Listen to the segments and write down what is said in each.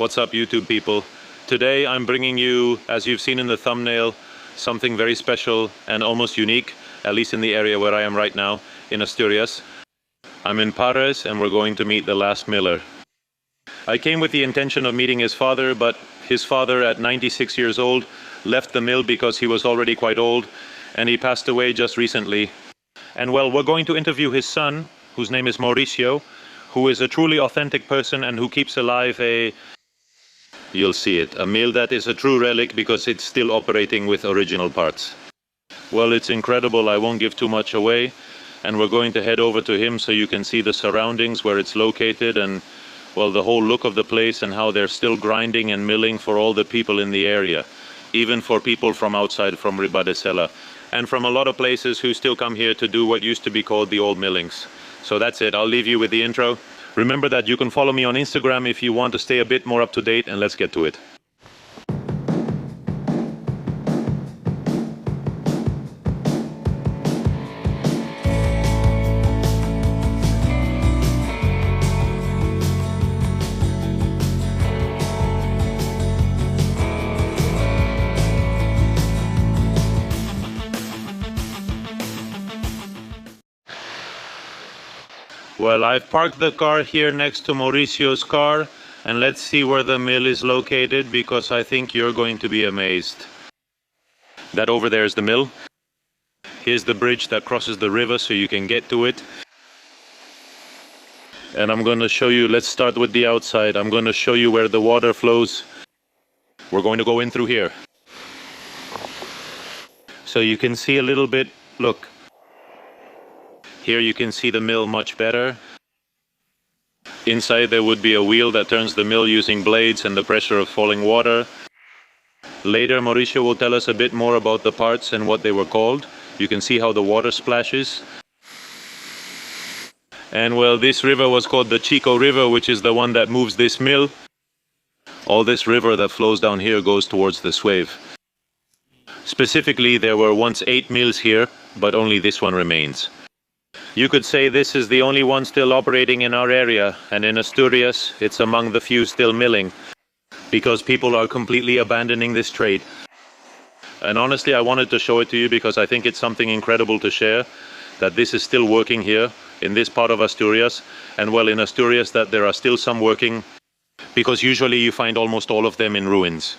What's up, YouTube people? Today I'm bringing you, as you've seen in the thumbnail, something very special and almost unique, at least in the area where I am right now, in Asturias. I'm in Pares and we're going to meet the last miller. I came with the intention of meeting his father, but his father at 96 years old left the mill because he was already quite old and he passed away just recently. And well, we're going to interview his son, whose name is Mauricio, who is a truly authentic person and who keeps alive you'll see it, a mill that is a true relic because it's still operating with original parts. Well, it's incredible, I won't give too much away, and we're going to head over to him so you can see the surroundings where it's located and, well, the whole look of the place and how they're still grinding and milling for all the people in the area, even for people from outside, from Ribadesella, and from a lot of places who still come here to do what used to be called the old millings. So that's it, I'll leave you with the intro. Remember that you can follow me on Instagram if you want to stay a bit more up to date, and let's get to it. Well, I've parked the car here next to Mauricio's car, and let's see where the mill is located because I think you're going to be amazed. That over there is the mill. Here's the bridge that crosses the river so you can get to it. And I'm going to show you, let's start with the outside. I'm going to show you where the water flows. We're going to go in through here. So you can see a little bit, look. Here you can see the mill much better. Inside there would be a wheel that turns the mill using blades and the pressure of falling water. Later Mauricio will tell us a bit more about the parts and what they were called. You can see how the water splashes. And well, this river was called the Chico River, which is the one that moves this mill. All this river that flows down here goes towards the Sueve. Specifically, there were once 8 mills here, but only this one remains. You could say this is the only one still operating in our area, and in Asturias it's among the few still milling, because people are completely abandoning this trade. And honestly, I wanted to show it to you because I think it's something incredible to share, that this is still working here in this part of Asturias, and well, in Asturias that there are still some working, because usually you find almost all of them in ruins.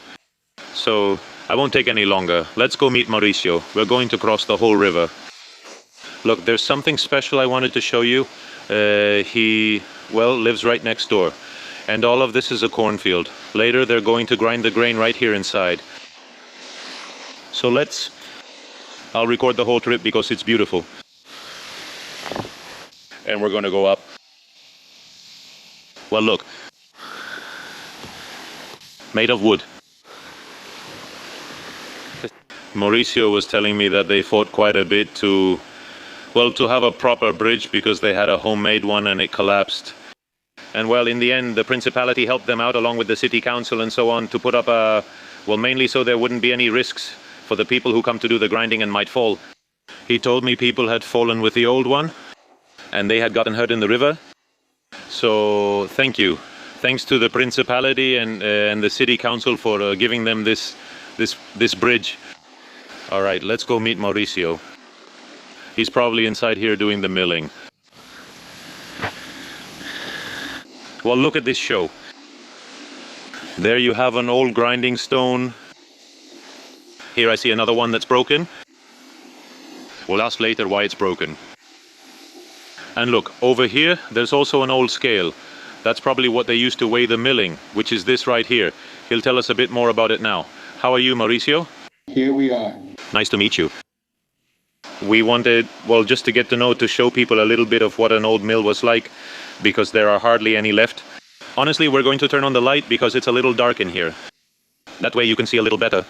So I won't take any longer. Let's go meet Mauricio. We're going to cross the whole river. Look, there's something special I wanted to show you. He, well, lives right next door. And all of this is a cornfield. Later they're going to grind the grain right here inside. So I'll record the whole trip because it's beautiful. And we're going to go up. Well, look. Made of wood. Mauricio was telling me that they fought quite a bit to have a proper bridge because they had a homemade one and it collapsed. And well, in the end, the principality helped them out along with the city council and so on to put up mainly so there wouldn't be any risks for the people who come to do the grinding and might fall. He told me people had fallen with the old one and they had gotten hurt in the river. So thank you. Thanks to the principality and the city council for giving them this bridge. All right, let's go meet Mauricio. He's probably inside here doing the milling. Well, look at this show. There you have an old grinding stone. Here I see another one that's broken. We'll ask later why it's broken. And look, over here, there's also an old scale. That's probably what they used to weigh the milling, which is this right here. He'll tell us a bit more about it now. How are you, Mauricio? Here we are. Nice to meet you. We wanted, well, just to get to know, to show people a little bit of what an old mill was like, because there are hardly any left. Honestly, we're going to turn on the light because it's a little dark in here. That way you can see a little better.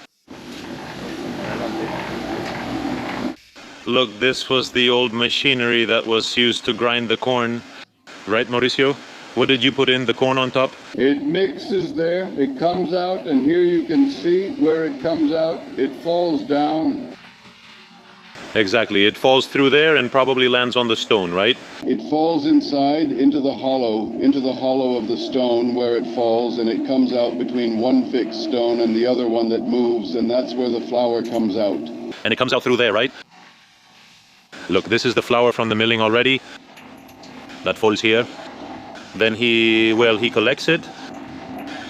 Look, this was the old machinery that was used to grind the corn. Right, Mauricio? What did you put in, the corn on top? It mixes there, it comes out, and here you can see where it comes out. It falls down. Exactly. It falls through there and probably lands on the stone, right? It falls inside into the hollow of the stone where it falls, and it comes out between one fixed stone and the other one that moves, and that's where the flour comes out. And it comes out through there, right? Look, this is the flour from the milling already. That falls here. Then he collects it.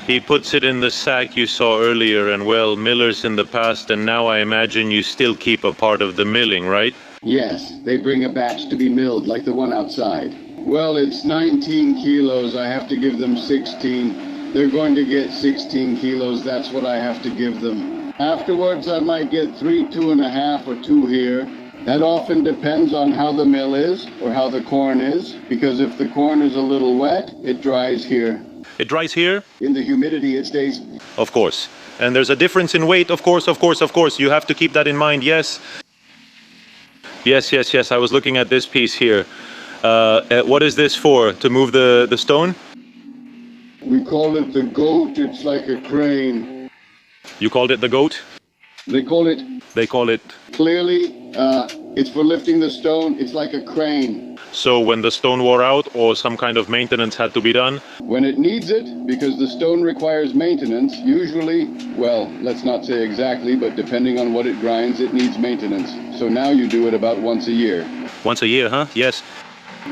He puts it in the sack you saw earlier, and well, millers in the past, and now I imagine you still keep a part of the milling, right? Yes, they bring a batch to be milled, like the one outside. Well, it's 19 kilos. I have to give them 16. They're going to get 16 kilos. That's what I have to give them. Afterwards, I might get 3, 2.5, or 2 here. That often depends on how the mill is, or how the corn is, because if the corn is a little wet, it dries here. It dries here? In the humidity, it stays. Of course. And there's a difference in weight, of course. You have to keep that in mind, yes? Yes. I was looking at this piece here. What is this for? To move the stone? We call it the goat. It's like a crane. You called it the goat? They call it... Clearly, it's for lifting the stone. It's like a crane. So when the stone wore out or some kind of maintenance had to be done? When it needs it, because the stone requires maintenance, usually, well, let's not say exactly, but depending on what it grinds, it needs maintenance. So now you do it about once a year. Once a year, huh? Yes.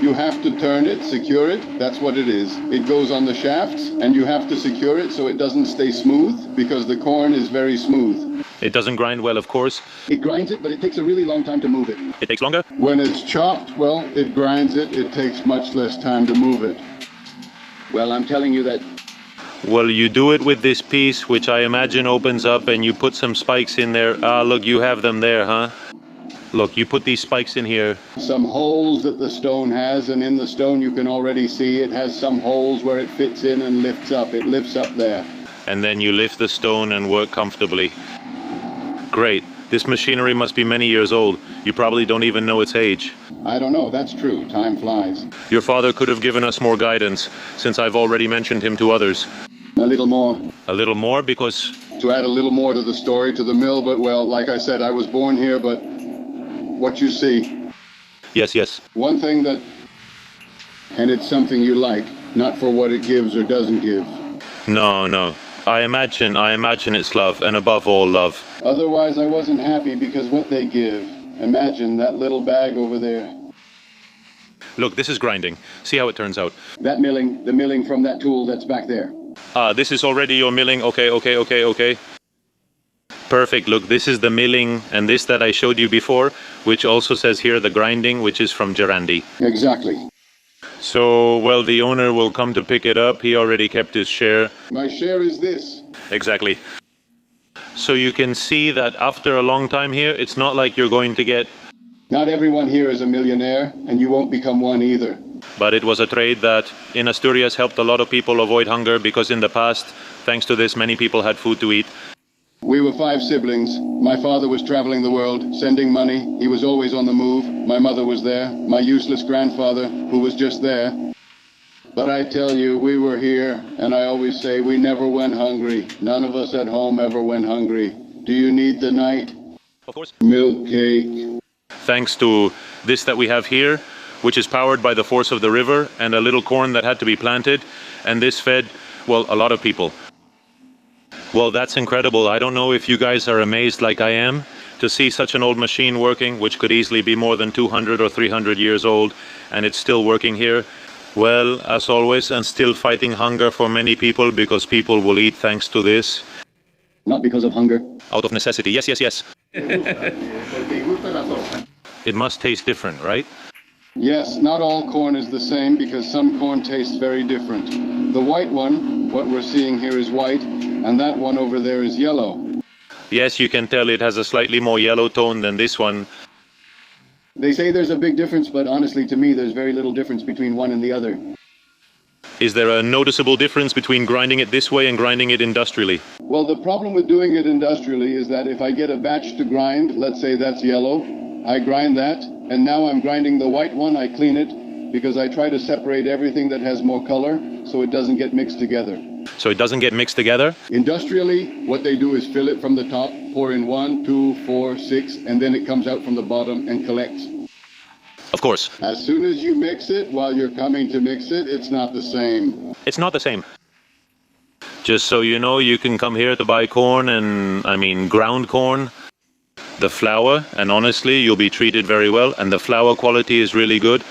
You have to turn it, secure it. That's what it is. It goes on the shafts, and you have to secure it so it doesn't stay smooth, because the corn is very smooth. It doesn't grind well, of course. It grinds it, but it takes a really long time to move it. It takes longer? When it's chopped, well, it grinds it. It takes much less time to move it. Well, I'm telling you that... Well, you do it with this piece, which I imagine opens up, and you put some spikes in there. Ah, look, you have them there, huh? Look, you put these spikes in here. Some holes that the stone has, and in the stone you can already see it has some holes where it fits in and lifts up. It lifts up there. And then you lift the stone and work comfortably. Great. This machinery must be many years old. You probably don't even know its age. I don't know. That's true. Time flies. Your father could have given us more guidance, since I've already mentioned him to others. A little more. A little more because... To add a little more to the story, to the mill, but well, like I said, I was born here, but what you see. Yes. One thing that... And it's something you like, not for what it gives or doesn't give. No. I imagine it's love, and above all, love. Otherwise, I wasn't happy because what they give. Imagine that little bag over there. Look, this is grinding. See how it turns out. That milling, the milling from that tool that's back there. This is already your milling. Okay. Perfect. Look, this is the milling, and this that I showed you before, which also says here the grinding, which is from Gerandi. Exactly. So, well, the owner will come to pick it up. He already kept his share. My share is this. Exactly. So you can see that after a long time here, it's not like you're going to get... Not everyone here is a millionaire, and you won't become one either. But it was a trade that in Asturias helped a lot of people avoid hunger, because in the past, thanks to this, many people had food to eat. We were 5 siblings. My father was traveling the world, sending money. He was always on the move. My mother was there. My useless grandfather, who was just there. But I tell you, we were here, and I always say we never went hungry. None of us at home ever went hungry. Do you need the night? Of course. Milk cake. Thanks to this that we have here, which is powered by the force of the river, and a little corn that had to be planted, and this fed, well, a lot of people. Well, that's incredible. I don't know if you guys are amazed like I am to see such an old machine working, which could easily be more than 200 or 300 years old, and it's still working here. Well, as always, and still fighting hunger for many people, because people will eat thanks to this. Not because of hunger. Out of necessity. Yes. It must taste different, right? Yes, not all corn is the same, because some corn tastes very different. The white one, what we're seeing here is white, and that one over there is yellow. Yes, you can tell it has a slightly more yellow tone than this one. They say there's a big difference, but honestly, to me, there's very little difference between one and the other. Is there a noticeable difference between grinding it this way and grinding it industrially? Well, the problem with doing it industrially is that if I get a batch to grind, let's say that's yellow, I grind that, and now I'm grinding the white one, I clean it, because I try to separate everything that has more color, so it doesn't get mixed together. so it doesn't get mixed together? Industrially, what they do is fill it from the top, pour in 1, 2, 4, 6, and then it comes out from the bottom and collects. Of course. As soon as you mix it, while you're coming to mix it, it's not the same. It's not the same. Just so you know, you can come here to buy corn and, ground corn, the flour, and honestly, you'll be treated very well, and the flour quality is really good.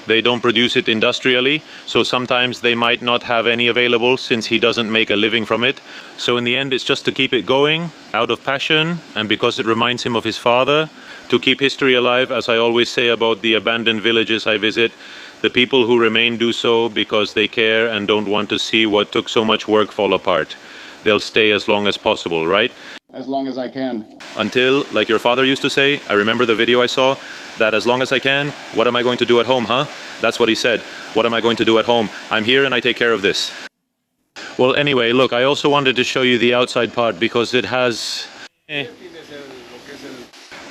They don't produce it industrially, so sometimes they might not have any available since he doesn't make a living from it. So in the end, it's just to keep it going, out of passion, and because it reminds him of his father, to keep history alive, as I always say about the abandoned villages I visit. The people who remain do so because they care and don't want to see what took so much work fall apart. They'll stay as long as possible, right? As long as I can. Until, like your father used to say, I remember the video I saw, that as long as I can, what am I going to do at home, huh? That's what he said. What am I going to do at home? I'm here and I take care of this. Well, anyway, look, I also wanted to show you the outside part because it has the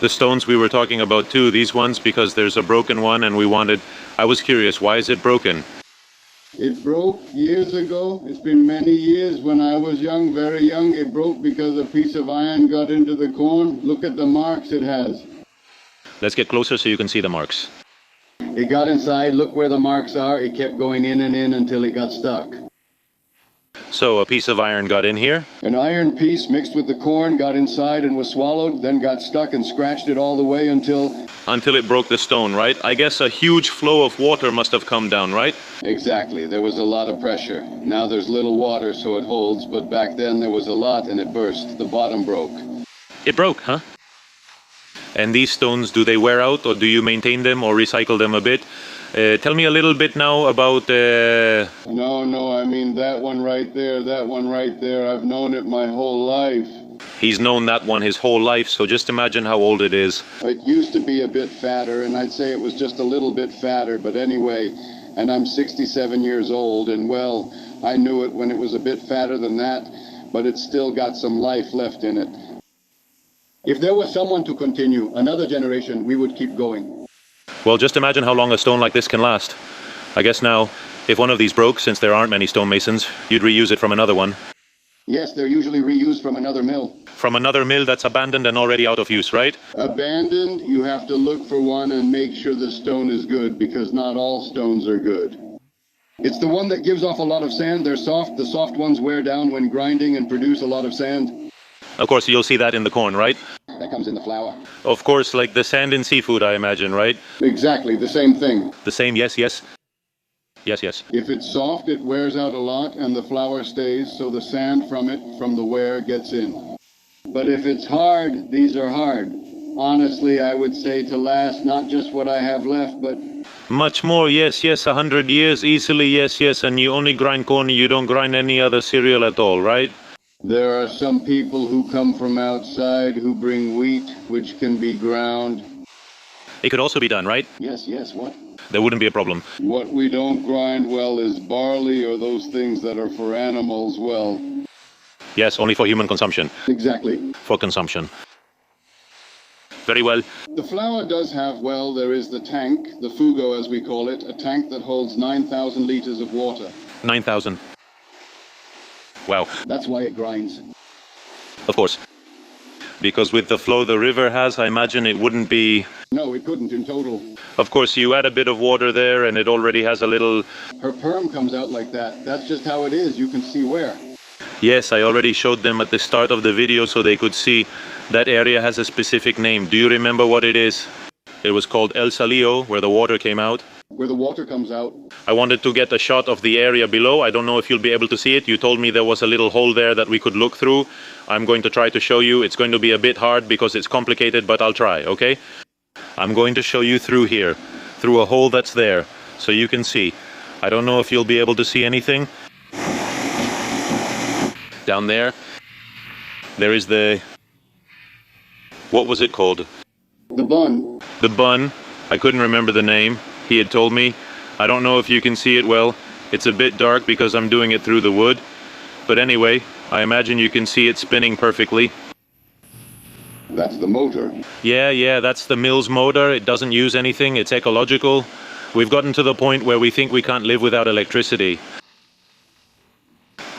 stones we were talking about too, these ones, because there's a broken one and I was curious, why is it broken? It broke years ago. It's been many years. When I was young, very young, it broke because a piece of iron got into the corn. Look at the marks it has. Let's get closer so you can see the marks. It got inside. Look where the marks are. It kept going in and in until it got stuck. So a piece of iron got in here? An iron piece mixed with the corn got inside and was swallowed, then got stuck and scratched it all the way until it broke the stone, right? I guess a huge flow of water must have come down, right? Exactly. There was a lot of pressure. Now there's little water, so it holds, but back then there was a lot and it burst. The bottom broke. It broke, huh? And these stones, do they wear out, or do you maintain them or recycle them a bit? Tell me a little bit now about... No, I mean that one right there, I've known it my whole life. He's known that one his whole life, so just imagine how old it is. It used to be a bit fatter, and I'd say it was just a little bit fatter, but anyway, and I'm 67 years old, and well, I knew it when it was a bit fatter than that, but it's still got some life left in it. If there was someone to continue, another generation, we would keep going. Well, just imagine how long a stone like this can last. I guess now, if one of these broke, since there aren't many stonemasons, you'd reuse it from another one. Yes, they're usually reused from another mill. From another mill that's abandoned and already out of use, right? Abandoned, you have to look for one and make sure the stone is good, because not all stones are good. It's the one that gives off a lot of sand. They're soft. The soft ones wear down when grinding and produce a lot of sand. Of course, you'll see that in the corn, right? That comes in the flour. Of course, like the sand in seafood, I imagine, right? Exactly, the same thing. The same, yes. Yes. If it's soft, it wears out a lot and the flour stays, so the sand from the wear, gets in. But if it's hard, these are hard. Honestly, I would say to last not just what I have left, but... Much more, yes, 100 years, easily, yes, and you only grind corn, you don't grind any other cereal at all, right? There are some people who come from outside who bring wheat, which can be ground. It could also be done, right? Yes, what? There wouldn't be a problem. What we don't grind well is barley or those things that are for animals, well... Yes, only for human consumption. Exactly. For consumption. Very well. The flour does have, well, there is the tank, the fugo as we call it, a tank that holds 9,000 liters of water. 9,000. Wow. That's why it grinds. Of course. Because with the flow the river has, I imagine it wouldn't be... No, it couldn't in total. Of course, you add a bit of water there and it already has a little... Her perm comes out like that. That's just how it is. You can see where. Yes, I already showed them at the start of the video so they could see that area has a specific name. Do you remember what it is? It was called El Salillo, where the water came out. Where the water comes out. I wanted to get a shot of the area below. I don't know if you'll be able to see it. You told me there was a little hole there that we could look through. I'm going to try to show you. It's going to be a bit hard because it's complicated, but I'll try, okay? I'm going to show you through here, through a hole that's there, so you can see. I don't know if you'll be able to see anything. Down there is the... What was it called? The bun. The bun. I couldn't remember the name. He had told me. I don't know if you can see it well. It's a bit dark because I'm doing it through the wood. But anyway, I imagine you can see it spinning perfectly. That's the motor. Yeah, that's the mill's motor. It doesn't use anything. It's ecological. We've gotten to the point where we think we can't live without electricity.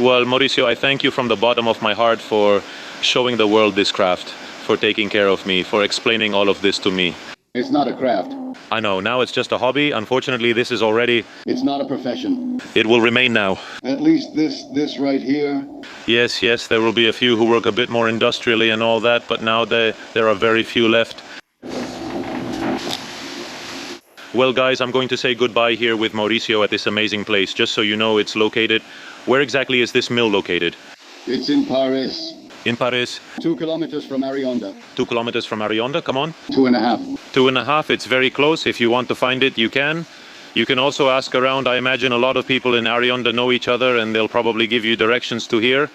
Well, Mauricio, I thank you from the bottom of my heart for showing the world this craft, for taking care of me, for explaining all of this to me. It's not a craft. I know, now it's just a hobby. Unfortunately, this is already... It's not a profession. It will remain now. At least this right here. Yes, there will be a few who work a bit more industrially and all that, but now there are very few left. Well, guys, I'm going to say goodbye here with Mauricio at this amazing place, just so you know it's located. Where exactly is this mill located? It's in Paris. In Paris? 2 kilometers from Arionda. 2 kilometers from Arionda, come on. 2.5. 2.5, it's very close. If you want to find it, you can. You can also ask around. I imagine a lot of people in Arionda know each other and they'll probably give you directions to here.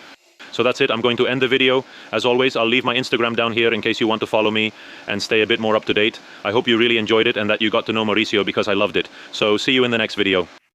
So that's it, I'm going to end the video. As always, I'll leave my Instagram down here in case you want to follow me and stay a bit more up to date. I hope you really enjoyed it and that you got to know Mauricio because I loved it. So see you in the next video.